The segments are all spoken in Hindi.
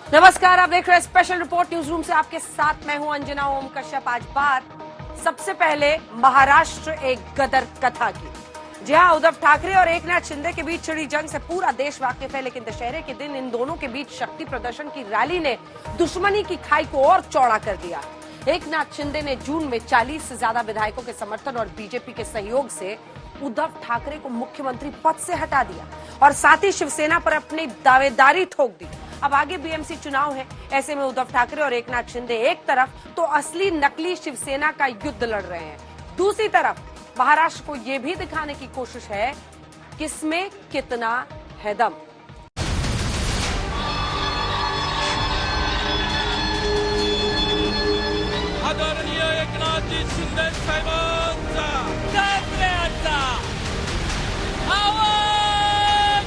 नमस्कार, आप देख रहे हैं स्पेशल रिपोर्ट न्यूज रूम से। आपके साथ मैं हूं अंजना ओम कश्यप। आज बात सबसे पहले महाराष्ट्र एक गदर कथा की। जी हां, उद्धव ठाकरे और एकनाथ शिंदे के बीच छिड़ी जंग से पूरा देश वाकिफ है, लेकिन दशहरे के दिन इन दोनों के बीच शक्ति प्रदर्शन की रैली ने दुश्मनी की खाई को और चौड़ा कर दिया। एकनाथ शिंदे ने जून में 40 से ज्यादा विधायकों के समर्थन और बीजेपी के सहयोग से उद्धव ठाकरे को मुख्यमंत्री पद से हटा दिया और साथ ही शिवसेना पर अपनी दावेदारी ठोक दी। अब आगे बीएमसी चुनाव है, ऐसे में उद्धव ठाकरे और एकनाथ शिंदे एक तरफ तो असली नकली शिवसेना का युद्ध लड़ रहे हैं, दूसरी तरफ महाराष्ट्र को यह भी दिखाने की कोशिश है किसमें कितना है दम। आदरणीय एकनाथजी शिंदे साहेबांचा ठाकरेंचा आवाज।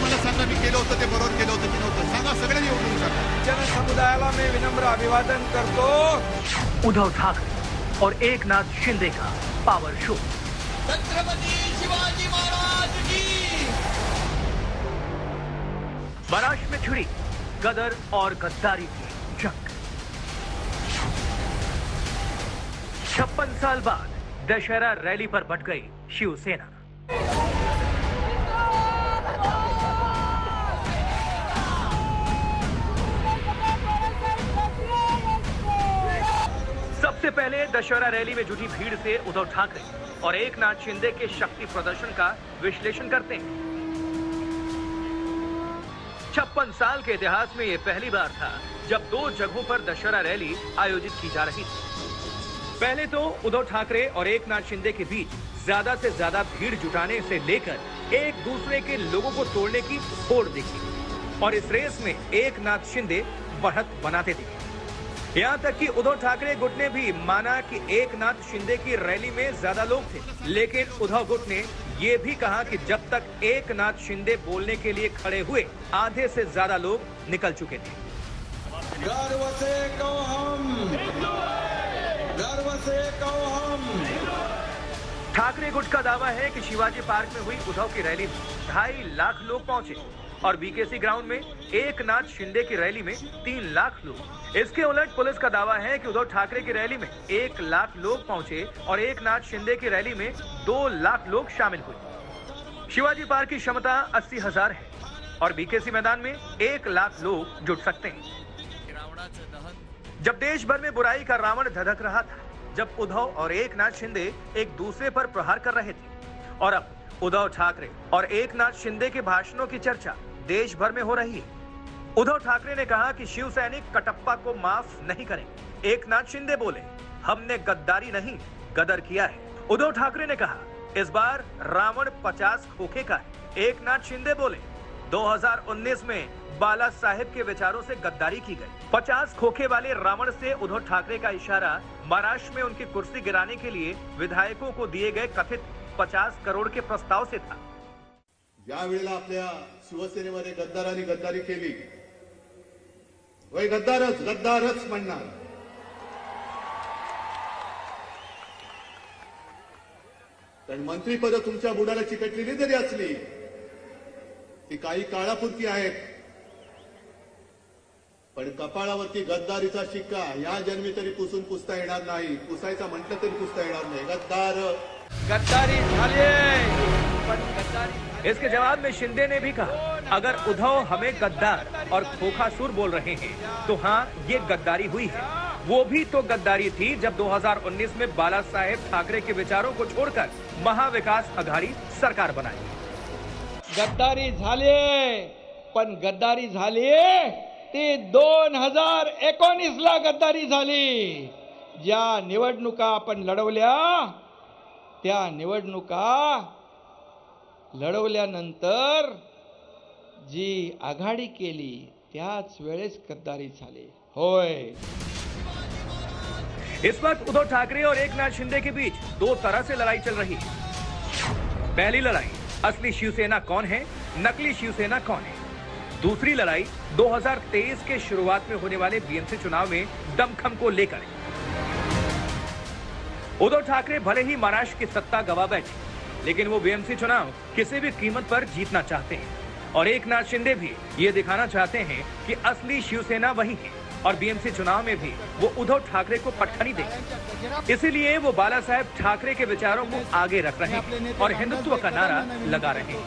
मला सांगा, मी केलं होतं ते बरोबर केलं होतं की नव्हतं? सांगा, सगळ्यांनी येऊन सांगा। जनसमुदायाला मैं विनम्र अभिवादन करतो। उद्धव ठाकरे और एकनाथ शिंदे का पावर शो। छत्रपती शिवाजी महाराज की। महाराष्ट्र में छिड़ी गदर और गद्दारी की जंग। 56 साल बाद दशहरा रैली पर बट गई शिवसेना। सबसे पहले दशहरा रैली में जुटी भीड़ से उद्धव ठाकरे और एकनाथ शिंदे के शक्ति प्रदर्शन का विश्लेषण करते हैं। 56 साल के इतिहास में यह पहली बार था जब दो जगहों पर दशहरा रैली आयोजित की जा रही थी। पहले तो उद्धव ठाकरे और एकनाथ शिंदे के बीच ज्यादा से ज्यादा भीड़ जुटाने से लेकर एक दूसरे के लोगों को तोड़ने की होड़ दिखी और इस रेस में एकनाथ शिंदे बढ़त बनाते दिखे। यहाँ तक कि उद्धव ठाकरे गुट ने भी माना कि एकनाथ शिंदे की रैली में ज्यादा लोग थे, लेकिन उद्धव गुट ने ये भी कहा कि जब तक एकनाथ शिंदे बोलने के लिए खड़े हुए आधे से ज्यादा लोग निकल चुके थे। गर्व से कहो हम, गर्व से कहो हम। ठाकरे गुट का दावा है कि शिवाजी पार्क में हुई उद्धव की रैली में 2.5 लाख लोग पहुंचे और बीकेसी ग्राउंड में एकनाथ शिंदे की रैली में 3 लाख लोग। इसके उलट पुलिस का दावा है कि उद्धव ठाकरे की रैली में 1 लाख लोग पहुंचे और एकनाथ शिंदे की रैली में 2 लाख लोग शामिल हुए। शिवाजी पार्क की क्षमता 80,000 है और बीकेसी मैदान में 1 लाख लोग जुट सकते हैं। जब देश भर में बुराई का रावण धधक रहा था, जब उद्धव और एकनाथ शिंदे एक दूसरे पर प्रहार कर रहे थे और अब उद्धव ठाकरे और एकनाथ शिंदे के भाषणों की चर्चा देश भर में हो रही है। उद्धव ठाकरे ने कहा कि शिव सैनिक कटप्पा को माफ नहीं करेंगे। एकनाथ शिंदे बोले, हमने गद्दारी नहीं गदर किया है। उद्धव ठाकरे ने कहा, इस बार रावण 50 खोखे का है। एकनाथ शिंदे बोले, 2019 में बाला साहेब के विचारों से गद्दारी की गई। 50 खोखे वाले रावण से उद्धव ठाकरे का इशारा महाराष्ट्र में उनकी कुर्सी गिराने के लिए विधायकों को दिए गए कथित 50 करोड़ के प्रस्ताव से था। ज्या वेळेला आपल्या शिवसेनेमध्ये गद्दारांनी गद्दारी केली, वय गद्दारच गद्दारच म्हणणार। कारण मंत्रीपद तुमच्या बुडाला चिकटलेली जरी असली ती काही काळापुरती आहेत, पण कपाळावरती गद्दारीचा शिक्का या जन्मी तरी पुसता येणार नाही। पुसायचा म्हटलं तरी पुसता येणार नाही। गद्दारी झाली पण गद्दारी। इसके जवाब में शिंदे ने भी कहा, अगर उद्धव हमें गद्दार और खोखासुर बोल रहे हैं तो हाँ, ये गद्दारी हुई है। वो भी तो गद्दारी थी जब 2019 में बाला साहेब ठाकरे के विचारों को छोड़कर महाविकास आघाड़ी सरकार बनाई। गद्दारी झाली पण गद्दारी झाली ती 2019 ला गद्दारी झाली। ज्या निवडणुका आपण लढवल्या त्या निवडणुका लढवल्यानंतर जी आघाडी केली त्याच वेळेस गद्दारी झाली। होय, इस वक्त उद्धव ठाकरे और एकनाथ शिंदे के बीच दो तरह से लड़ाई चल रही है। पहली लड़ाई असली शिवसेना कौन है, नकली शिवसेना कौन है। दूसरी लड़ाई 2023 के शुरुआत में होने वाले बीएमसी चुनाव में दमखम को लेकर। उद्धव ठाकरे भले ही महाराष्ट्र की सत्ता गवा बैठे, लेकिन वो बीएमसी चुनाव किसी भी कीमत पर जीतना चाहते हैं। और एकनाथ शिंदे भी ये दिखाना चाहते हैं कि असली शिवसेना वही है और बीएमसी चुनाव में भी वो उद्धव ठाकरे को पटखनी देंगे। इसीलिए वो बाला साहेब ठाकरे के विचारों को आगे रख रहे हैं और हिंदुत्व का नारा लगा रहे हैं।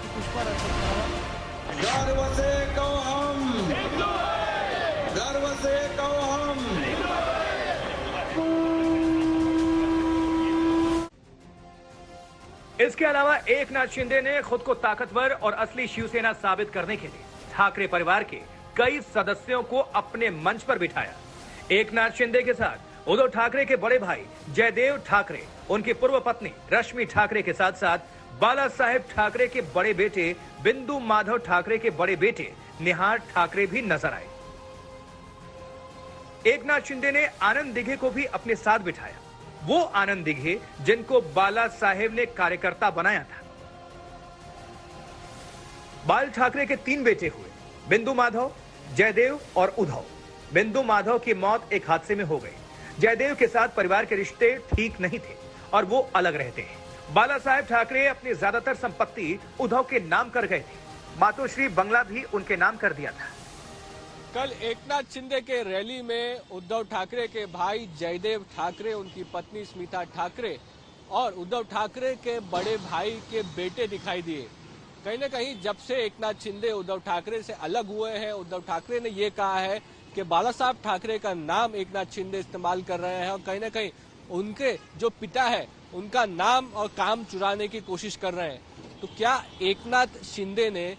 गर्व से कहो हम, गर्व से कहो हम। इसके अलावा एकनाथ शिंदे ने खुद को ताकतवर और असली शिवसेना साबित करने के लिए ठाकरे परिवार के कई सदस्यों को अपने मंच पर बिठाया। एकनाथ शिंदे के साथ उद्धव ठाकरे के बड़े भाई जयदेव ठाकरे, उनकी पूर्व पत्नी रश्मि ठाकरे के साथ साथ बाला साहेब ठाकरे के बड़े बेटे बिंदु माधव ठाकरे के बड़े बेटे निहार ठाकरे भी नजर आए। एकनाथ शिंदे ने आनंद दिघे को भी अपने साथ बिठाया, वो आनंद दिघे जिनको बाला साहेब ने कार्यकर्ता बनाया था। बाल ठाकरे के 3 बेटे हुए, बिंदु माधव, जयदेव और उद्धव। बिंदु माधव की मौत एक हादसे में हो गई। जयदेव के साथ परिवार के रिश्ते ठीक नहीं थे और वो अलग रहते हैं। बाला साहेब ठाकरे अपनी ज्यादातर संपत्ति उद्धव के नाम कर गए थे। मातोश्री बंगला भी उनके नाम कर दिया था। कल एकनाथ शिंदे के रैली में उद्धव ठाकरे के भाई जयदेव ठाकरे, उनकी पत्नी स्मिता ठाकरे और उद्धव ठाकरे के बड़े भाई के बेटे दिखाई दिए। कहीं न कहीं जब से एकनाथ शिंदे उद्धव ठाकरे से अलग हुए हैं, उद्धव ठाकरे ने ये कहा है कि बाला साहब ठाकरे का नाम एकनाथ शिंदे इस्तेमाल कर रहे हैं और कहीं न कहीं उनके जो पिता है उनका नाम और काम चुराने की कोशिश कर रहे हैं। तो क्या एकनाथ शिंदे ने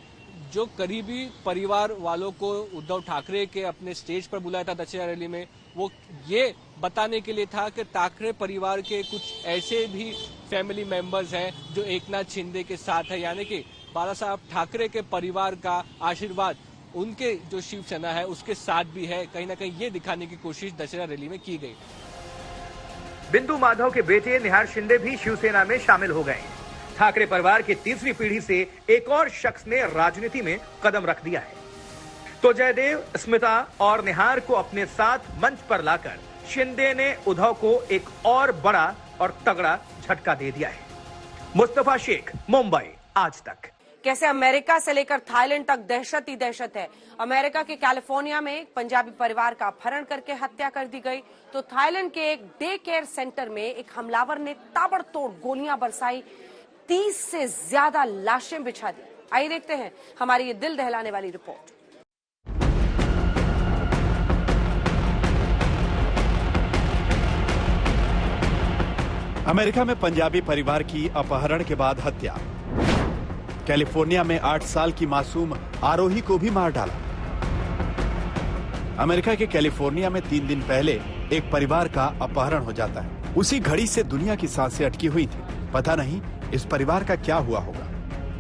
जो करीबी परिवार वालों को उद्धव ठाकरे के अपने स्टेज पर बुलाया था दशहरा रैली में, वो ये बताने के लिए था कि ठाकरे परिवार के कुछ ऐसे भी फैमिली मेंबर्स हैं जो एकनाथ शिंदे के साथ है, यानी कि बाला साहब ठाकरे के परिवार का आशीर्वाद उनके जो शिवसेना है उसके साथ भी है। कहीं ना कहीं ये दिखाने की कोशिश दशहरा रैली में की गई। बिंदु माधव के बेटे निहार शिंदे भी शिवसेना में शामिल हो गए। ठाकरे परिवार की तीसरी पीढ़ी से एक और शख्स ने राजनीति में कदम रख दिया है। तो जयदेव, स्मिता और निहार को अपने साथ मंच पर लाकर शिंदे ने उद्धव को एक और बड़ा और तगड़ा झटका दे दिया है। मुस्तफा शेख, मुंबई, आज तक। कैसे अमेरिका से लेकर थाईलैंड तक दहशत ही दहशत है। अमेरिका के कैलिफोर्निया में एक पंजाबी परिवार का अपहरण करके हत्या कर दी गई, तो थाईलैंड के एक डे केयर सेंटर में एक हमलावर ने ताबड़तोड़ गोलियां बरसाई, 30 से ज्यादा लाशें बिछा दी। आइए देखते हैं हमारी ये दिल दहलाने वाली रिपोर्ट। अमेरिका में पंजाबी परिवार की अपहरण के बाद हत्या। कैलिफोर्निया में 8 साल की मासूम आरोही को भी मार डाला। अमेरिका के कैलिफोर्निया में 3 दिन पहले एक परिवार का अपहरण हो जाता है। उसी घड़ी से दुनिया की सांसें अटकी हुई थी। पता नहीं इस परिवार का क्या हुआ होगा।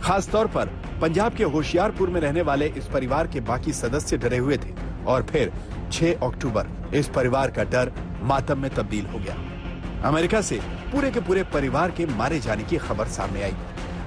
खास तौर पर पंजाब के होशियारपुर में रहने वाले इस परिवार के बाकी सदस्य डरे हुए थे और फिर 6 अक्टूबर इस परिवार का डर मातम में तब्दील हो गया। अमेरिका से पूरे के पूरे परिवार के मारे जाने की खबर सामने आई।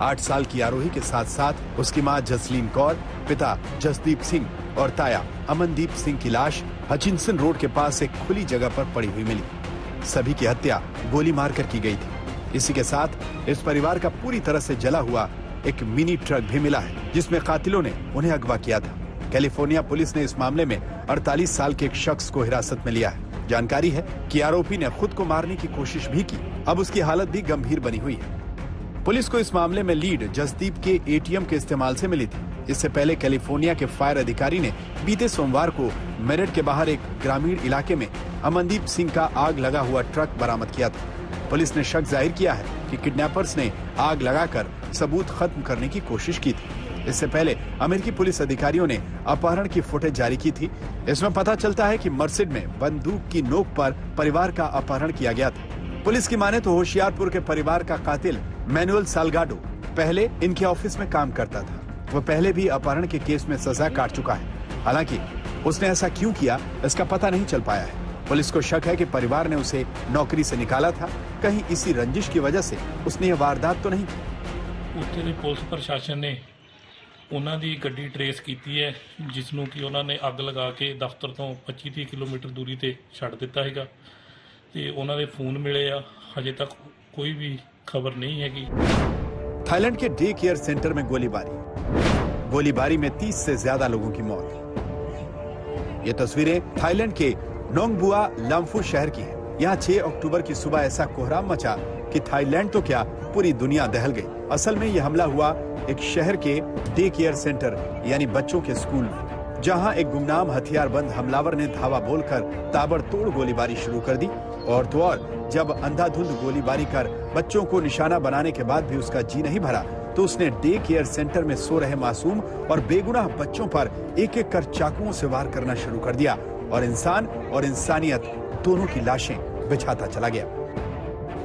8 साल की आरोही के साथ साथ उसकी मां जसलीन कौर, पिता जसदीप सिंह और ताया अमनदीप सिंह की लाश हचिंसन रोड के पास एक खुली जगह पर पड़ी हुई मिली। सभी की हत्या गोली मारकर की गई थी। इसी के साथ इस परिवार का पूरी तरह से जला हुआ एक मिनी ट्रक भी मिला है, जिसमें कातिलों ने उन्हें अगवा किया था। कैलिफोर्निया पुलिस ने इस मामले में 48 साल के एक शख्स को हिरासत में लिया है। जानकारी है कि आरोपी ने खुद को मारने की कोशिश भी की। अब उसकी हालत भी गंभीर बनी हुई है। पुलिस को इस मामले में लीड जसदीप के एटीएम के इस्तेमाल से मिली थी। इससे पहले कैलिफोर्निया के फायर अधिकारी ने बीते सोमवार को मेरठ के बाहर एक ग्रामीण इलाके में अमनदीप सिंह का आग लगा हुआ ट्रक बरामद किया था। पुलिस ने शक जाहिर किया है कि किडनैपर्स ने आग लगाकर सबूत खत्म करने की कोशिश की थी। इससे पहले अमेरिकी पुलिस अधिकारियों ने अपहरण की फुटेज जारी की थी। इसमें पता चलता है कि मर्सिड में बंदूक की नोक पर परिवार का अपहरण किया गया था। पुलिस की माने तो होशियारपुर के परिवार का कातिल मैनुअल साल्गाडो पहले इनके ऑफिस में काम करता था। वह पहले भी अपहरण के केस में सजा काट चुका है। हालांकि उसने ऐसा क्यों किया, इसका पता नहीं चल पाया है। पुलिस को शक है कि परिवार ने उसे नौकरी से निकाला था। कहीं इसी रंजिश की वजह से उसने यह वारदात तो नहीं की। ਉੱਥੇ ਦੀ ਪੁਲਿਸ ਪ੍ਰਸ਼ਾਸਨ ਨੇ ਉਹਨਾਂ ਦੀ ਗੱਡੀ ਟਰੇਸ ਕੀਤੀ ਹੈ, ਜਿਸ ਨੂੰ ਕਿ ਉਹਨਾਂ ਨੇ ਅੱਗ ਲਗਾ ਕੇ ਦਫ਼ਤਰ ਤੋਂ 25-30 ਕਿਲੋਮੀਟਰ ਦੂਰੀ ਤੇ ਛੱਡ ਦਿੱਤਾ ਹੈਗਾ ਤੇ ਉਹਨਾਂ ਦੇ ਫੋਨ ਮਿਲੇ ਆ। ਹਜੇ ਤੱਕ ਕੋਈ ਵੀ ਖਬਰ नहीं हैगी। थाईलैंड के डे केयर सेंटर में गोलीबारी। गोलीबारी में 30 से ज्यादा लोगों की मौत। ये तस्वीरें थाईलैंड के नोंगबुआ लम्फू शहर की है। यहाँ 6 अक्टूबर की सुबह ऐसा कोहराम मचा कि थाईलैंड तो क्या पूरी दुनिया दहल गई। असल में यह हमला हुआ एक शहर के डे केयर सेंटर यानी बच्चों के स्कूल में, जहां एक गुमनाम हथियारबंद हमलावर ने धावा बोलकर ताबड़तोड़ गोलीबारी शुरू कर दी। और तो और जब अंधाधुंध गोलीबारी कर बच्चों को निशाना बनाने के बाद भी उसका जी नहीं भरा तो उसने डे केयर सेंटर में सो रहे मासूम और बेगुनाह बच्चों पर एक एक कर चाकुओं से वार करना शुरू कर दिया और इंसान और इंसानियत दोनों की लाशें बिछाता चला गया।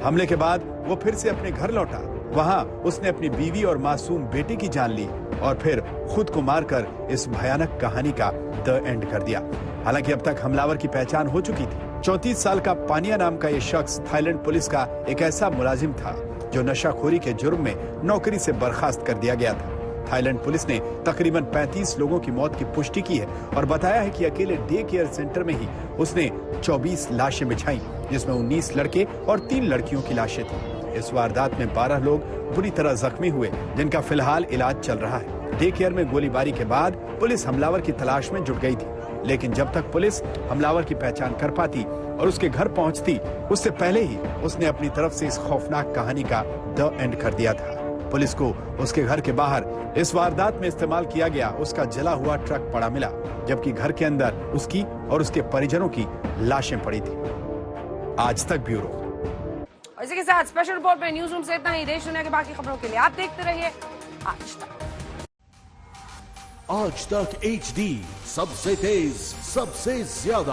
हमले के बाद वो फिर से अपने घर लौटा। वहां उसने अपनी बीवी और मासूम बेटे की जान ली और फिर खुद को मारकर इस भयानक कहानी का द एंड कर दिया। हालांकि अब तक हमलावर की पहचान हो चुकी थी। 34 साल का पानिया नाम का ये शख्स थाईलैंड पुलिस का एक ऐसा मुलाजिम था जो नशाखोरी के जुर्म में नौकरी से बर्खास्त कर दिया गया था। थाईलैंड पुलिस ने तकरीबन 35 लोगों की मौत की पुष्टि की है और बताया है कि अकेले डे केयर सेंटर में ही उसने 24 लाशें बिछाई, जिसमें 19 लड़के और 3 लड़कियों की लाशें थी। इस वारदात में 12 लोग बुरी तरह जख्मी हुए, जिनका फिलहाल इलाज चल रहा है। डे केयर में गोलीबारी के बाद पुलिस हमलावर की तलाश में जुट गई थी, लेकिन जब तक पुलिस हमलावर की पहचान कर पाती और उसके घर पहुंचती, उससे पहले ही उसने अपनी तरफ से इस खौफनाक कहानी का द एंड कर दिया था। पुलिस को उसके घर के बाहर इस वारदात में इस्तेमाल किया गया उसका जला हुआ ट्रक पड़ा मिला, जबकि घर के अंदर उसकी और उसके परिजनों की लाशें पड़ी थी। आज तक ब्यूरो। इसी के साथ स्पेशल रिपोर्ट में न्यूज रूम से इतना ही। देश दुनिया के बाकी खबरों के लिए आप देखते रहिए आज तक। आज तक HD, सबसे तेज, सबसे ज्यादा।